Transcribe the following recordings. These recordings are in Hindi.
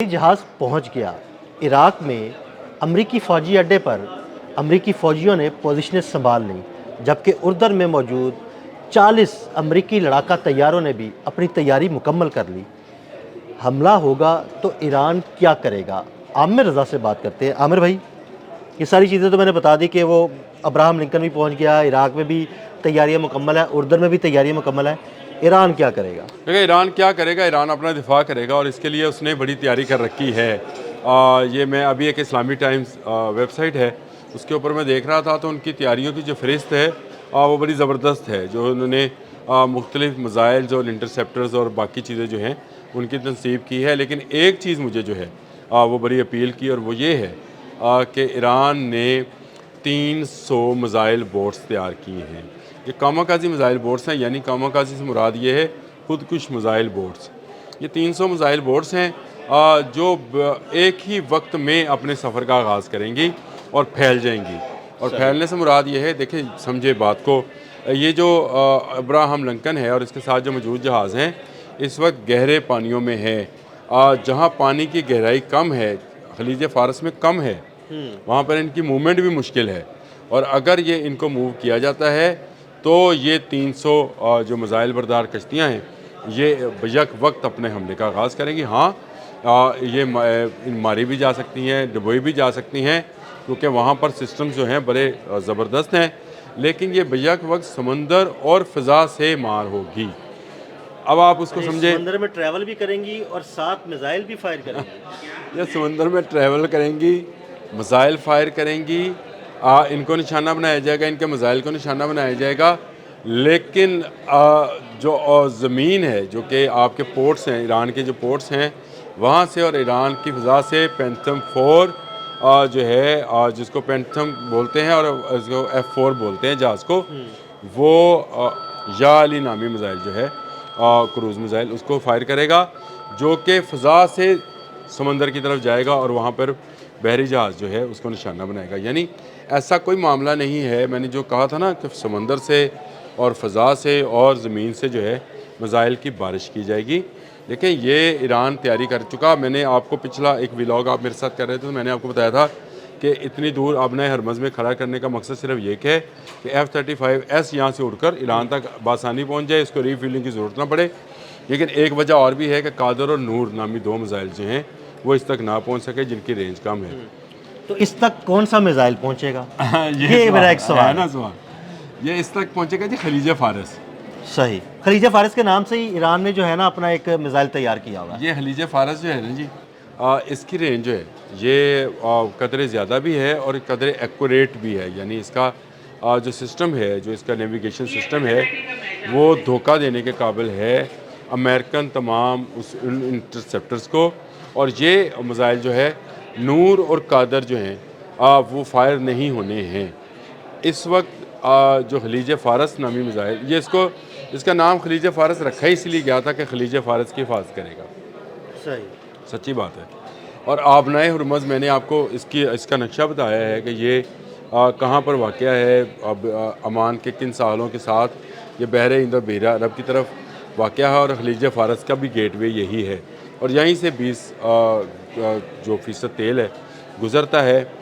जहाज़ पहुंच गया। इराक में अमरीकी फ़ौजी अड्डे पर अमरीकी फ़ौजियों ने पोजीशनें संभाल लीं, जबकि उर्दन में मौजूद 40 अमरीकी लड़ाका तैयारों ने भी अपनी तैयारी मुकम्मल कर ली। हमला होगा तो ईरान क्या करेगा? आमिर रज़ा से बात करते हैं। आमिर भाई, ये सारी चीज़ें तो मैंने बता दी कि वो अब्राहम लिंकन भी पहुंच गया, इराक में भी तैयारियां मुकम्मल है, उर्दन में भी तैयारियां मुकम्मल है। ईरान क्या करेगा? देखिए ईरान क्या करेगा, ईरान अपना दिफा करेगा और इसके लिए उसने बड़ी तैयारी कर रखी है। ये मैं अभी एक इस्लामी टाइम्स वेबसाइट है, उसके ऊपर मैं देख रहा था तो उनकी तैयारियों की जो फ़हरिस्त है वो बड़ी ज़बरदस्त है। जो उन्होंने मुख्तलिफ़ मिज़ाइल्स और इंटरसेप्टर्स और बाकी चीज़ें जो हैं उनकी तनसीब की है। लेकिन एक चीज़ मुझे जो है वो बड़ी अपील की, और वो ये है कि ईरान ने 300 मिज़ाइल बोट्स तैयार किए हैं। ये कामाकाजी मिज़ाइल बोट्स हैं, यानी कामाकाजी से मुराद ये है खुदकुश मिज़ाइल बोट्स। ये 300 मिज़ाइल बोट्स हैं जो एक ही वक्त में अपने सफ़र का आगाज़ करेंगी और फैल जाएंगी। और फैलने से मुराद ये है, देखिए समझे बात को, ये जो अब्राहम लिंकन है और इसके साथ जो मौजूद जहाज़ हैं इस वक्त गहरे पानियों में है। जहाँ पानी की गहराई कम है, खलीज फ़ारस में कम है, वहाँ पर इनकी मूवमेंट भी मुश्किल है। और अगर ये इनको मूव किया जाता है तो ये 300 जो मिज़ाइल बरदार कश्तियाँ हैं ये यक वक्त अपने हमले का आगाज़ करेंगी। हाँ, ये मारी भी जा सकती हैं, डुबोई भी जा सकती हैं, क्योंकि वहाँ पर सिस्टम जो हैं बड़े ज़बरदस्त हैं। लेकिन ये बैक वक्त समंदर और फ़िज़ा से मार होगी। अब आप उसको समझे, समंदर में ट्रैवल भी करेंगी और साथ मिसाइल भी फायर करेंगी। ये समंदर में ट्रैवल करेंगी, मिसाइल फायर करेंगी, इनको निशाना बनाया जाएगा, इनके मिसाइल को निशाना बनाया जाएगा। लेकिन जो ज़मीन है, जो कि आपके पोर्ट्स हैं, ईरान के जो पोर्ट्स हैं वहाँ से और ईरान की फ़िज़ा से पैंथम 4 जो है जिसको पैंथम बोलते हैं और इसको F4 बोलते हैं जहाज़ को, वो या अली नामी मिसाइल जो है क्रूज़ मिसाइल उसको फायर करेगा, जो कि फ़िज़ा से समंदर की तरफ जाएगा और वहाँ पर बहरी जहाज़ जो है उसको निशाना बनाएगा। यानी ऐसा कोई मामला नहीं है, मैंने जो कहा था ना कि समंदर से और फ़िज़ा से और ज़मीन से जो है मिसाइल की बारिश की जाएगी। देखें, ये ईरान तैयारी कर चुका। मैंने आपको पिछला एक व्लॉग आप मेरे साथ कर रहे थे तो मैंने आपको बताया था कि इतनी दूर आबनाए हरमज़ में खड़ा करने का मकसद सिर्फ ये है कि F-35S यहाँ से उड़कर ईरान तक बासानी पहुँच जाए, इसको रीफिलिंग की ज़रूरत ना पड़े। लेकिन एक वजह और भी है कि कादर और नूर नामी 2 मिसाइल जो हैं वो इस तक ना पहुँच सके, जिनकी रेंज कम है। तो इस तक कौन सा मिसाइल पहुंचेगा? ये मेरा एक सवाल है ना सवाल। ये इस तक पहुँचेगा जी खलीज फ़ारस। सही, खलीज फ़ारस के नाम से ही ईरान ने जो है ना अपना एक मिसाइल तैयार किया हुआ है। ये खलीज फ़ारस जो है ना जी, इसकी रेंज जो है ये कदरे ज़्यादा भी है और कदरे एक्यूरेट भी है। यानी इसका जो सिस्टम है, जो इसका नेविगेशन सिस्टम है, वो धोखा देने के काबिल है अमेरिकन तमाम उस इंटरसेप्टर्स को। और ये मिसाइल जो है नूर और कादर जो हैं वो फायर नहीं होने हैं इस वक्त। जो खलीज फ़ारस नामी मिसाइल, ये इसका नाम खलीज फ़ारस रखा ही इसलिए गया था कि खलीज फ़ारस की हिफाजत करेगा। सही, सच्ची बात है। और आबनाए हरमज़ मैंने आपको इसका नक्शा बताया है कि ये कहाँ पर वाक़या है। अब अमान के किन सालों के साथ ये बहरे इंदो बहरा अरब की तरफ वाक़या है और खलीज फ़ारस का भी गेटवे यही है। और यहीं से 20% तेल है गुज़रता है।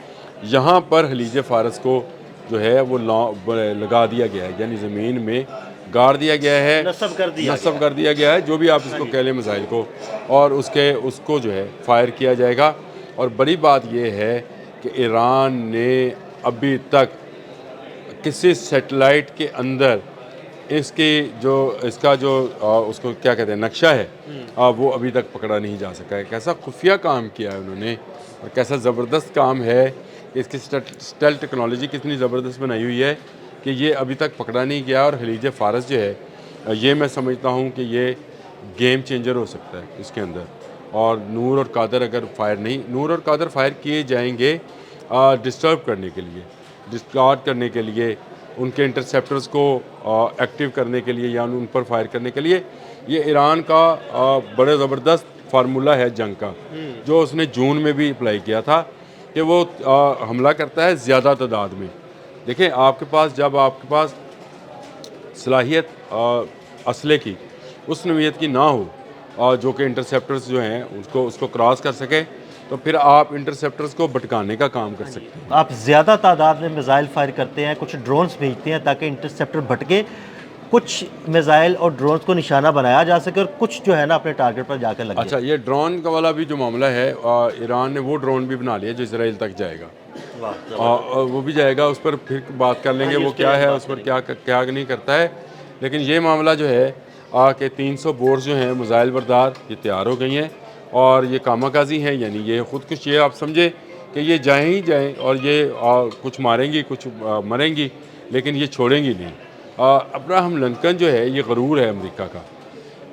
यहाँ पर खलीज फ़ारस को जो है वो लगा दिया गया है, यानी ज़मीन में गाड़ दिया गया है, नस्ब कर दिया गया है, जो भी आप इसको कह लें मिसाइल को, और उसको जो है फायर किया जाएगा। और बड़ी बात यह है कि ईरान ने अभी तक किसी सैटेलाइट के अंदर इसका जो उसको क्या कहते हैं नक्शा है वो अभी तक पकड़ा नहीं जा सका है। कैसा खुफिया काम किया है उन्होंने और कैसा ज़बरदस्त काम है। इसकी स्टेल्थ टेक्नोलॉजी कितनी ज़बरदस्त बनाई हुई है कि ये अभी तक पकड़ा नहीं गया। और खलीज फ़ारस जो है ये मैं समझता हूँ कि ये गेम चेंजर हो सकता है इसके अंदर। और नूर और कादर अगर नूर और कादर फायर किए जाएंगे डिस्टर्ब करने के लिए, डिस्कार्ड करने के लिए, उनके इंटरसेप्टर्स को एक्टिव करने के लिए या उन पर फायर करने के लिए। ये ईरान का बड़ा ज़बरदस्त फार्मूला है जंग का, जो उसने जून में भी अप्लाई किया था कि वो हमला करता है ज़्यादा तादाद में। देखें, जब आपके पास सलाहियत असले की उस नौइयत की ना हो जो कि इंटरसेप्टर्स जो हैं उसको क्रॉस कर सके, तो फिर आप इंटरसेप्टर्स को भटकाने का काम कर सकते हैं। आप ज़्यादा तादाद में मिज़ाइल फायर करते हैं, कुछ ड्रोन्स भेजते हैं ताकि इंटरसेप्टर भटके, कुछ मिज़ाइल और ड्रोन्स को निशाना बनाया जा सके और कुछ जो है ना अपने टारगेट पर जाकर लगे। अच्छा, ये ड्रोन का वाला भी जो मामला है, ईरान ने वो ड्रोन भी बना लिया जो इसराइल तक जाएगा। वो भी जाएगा, उस पर फिर बात कर लेंगे वो क्या है, उस पर क्या नहीं करता है। लेकिन ये मामला जो है कि 300 बोर्स जो हैं मिसाइल बरदार ये तैयार हो गई हैं और ये कामाकाजी हैं, यानी ये खुदकुश, ये आप समझे कि ये जाएँ ही जाएँ और ये कुछ मारेंगी, कुछ मरेंगी, लेकिन ये छोड़ेंगी नहीं। अब्राहम लिंकन जो है ये गरूर है अमेरिका का,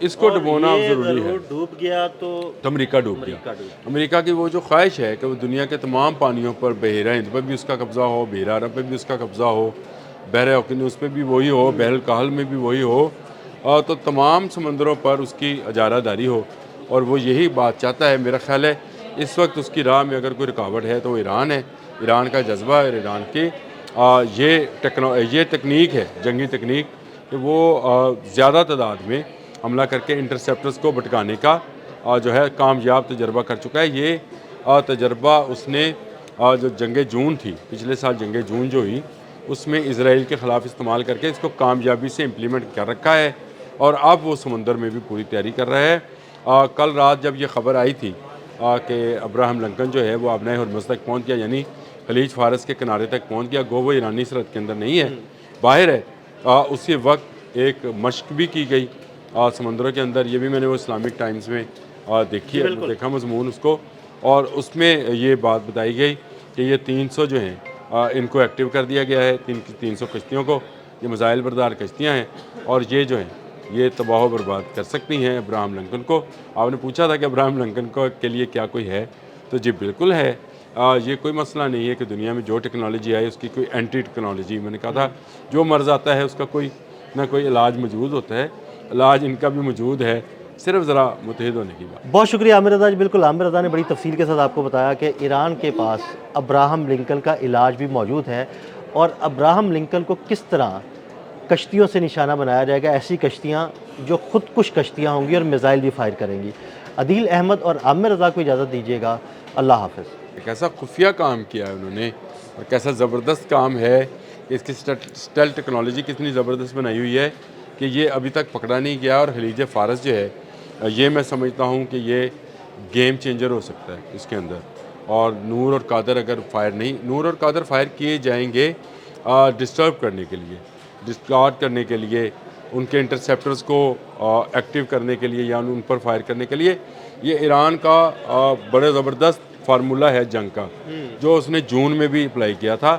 इसको डुबोना ज़रूरी है। डूब गया तो अमेरिका डूब गया। अमेरिका की वो जो ख्वाहिश है कि वो दुनिया के तमाम पानियों पर, बहरा हिंद पर भी उसका कब्ज़ा हो, बहरा अरब पर भी उसका कब्ज़ा हो, बहरा ओकियानूस पे भी वही हो, बहर काहल में भी वही हो, तो तमाम समंदरों पर उसकी इजारादारी हो, और वो यही बात चाहता है। मेरा ख्याल है इस वक्त उसकी राह में अगर कोई रुकावट है तो वो ईरान है। ईरान का जज्बा है, ईरान की ये तकनीक है, जंगी तकनीक, कि वो ज़्यादा तादाद में हमला करके इंटरसेप्टर्स को भटकाने का जो है कामयाब तजर्बा कर चुका है। ये तजर्बा उसने जो जंग जून थी, पिछले साल जंग जून जो हुई, उसमें इसराइल के ख़िलाफ़ इस्तेमाल करके इसको कामयाबी से इम्प्लीमेंट कर रखा है, और अब वो समंदर में भी पूरी तैयारी कर रहा है। कल रात जब ये ख़बर आई थी कि अब्राहम लिंकन जो है वो आबनाए हरमुज़ तक पहुँच गया, यानी खलीज फारस के किनारे तक पहुँच गया, गो वो ईरानी सरहद के अंदर नहीं है, बाहर है, उसी वक्त एक मशक भी की गई समंदरों के अंदर। ये भी मैंने वो इस्लामिक टाइम्स में देखा मजमून उसको, और उसमें ये बात बताई गई कि ये 300 जो हैं इनको एक्टिव कर दिया गया है, 300 कश्तियों को। ये मिसाइल बरदार कश्तियाँ हैं, और ये जो हैं ये तबाह बर्बाद कर सकती हैं अब्राहम लिंकन को। आपने पूछा था कि अब्राहम लिंकन को के लिए क्या कोई है, तो जी बिल्कुल है। ये कोई मसला नहीं है कि दुनिया में जो टेक्नोलॉजी आई उसकी कोई एंटी टेक्नोलॉजी, मैंने कहा था जो मर्ज़ आता है उसका कोई ना कोई इलाज मौजूद होता है, इलाज इनका भी मौजूद है, सिर्फ ज़रा मुतहिद होने की बात। बहुत शुक्रिया आमिर रज़ा जी। बिल्कुल, आमिर रज़ा ने बड़ी तफसील के साथ आपको बताया कि ईरान के पास अब्राहम लिंकन का इलाज भी मौजूद है, और अब्राहम लिंकन को किस तरह कश्तियों से निशाना बनाया जाएगा, ऐसी कश्तियाँ जो खुदकुश कश्तियाँ होंगी और मिसाइल भी फायर करेंगी। अदील अहमद और आमिर रज़ा को इजाज़त दीजिएगा। अल्लाह हाफ़िज़। कैसा खुफिया काम किया है उन्होंने, और कैसा ज़बरदस्त काम है, इसकी स्टेल्थ टेक्नोलॉजी कितनी ज़बरदस्त बनाई हुई है कि ये अभी तक पकड़ा नहीं गया। और खलीज फ़ारस जो है ये मैं समझता हूँ कि ये गेम चेंजर हो सकता है इसके अंदर। और नूर और कादर अगर फायर नहीं, नूर और कादर फायर किए जाएंगे डिस्टर्ब करने के लिए, डिस्कार्ड करने के लिए, उनके इंटरसेप्टर्स को एक्टिव करने के लिए, या उन पर फायर करने के लिए। ये ईरान का बड़ा ज़बरदस्त फार्मूला है जंग का, जो उसने जून में भी अप्लाई किया था।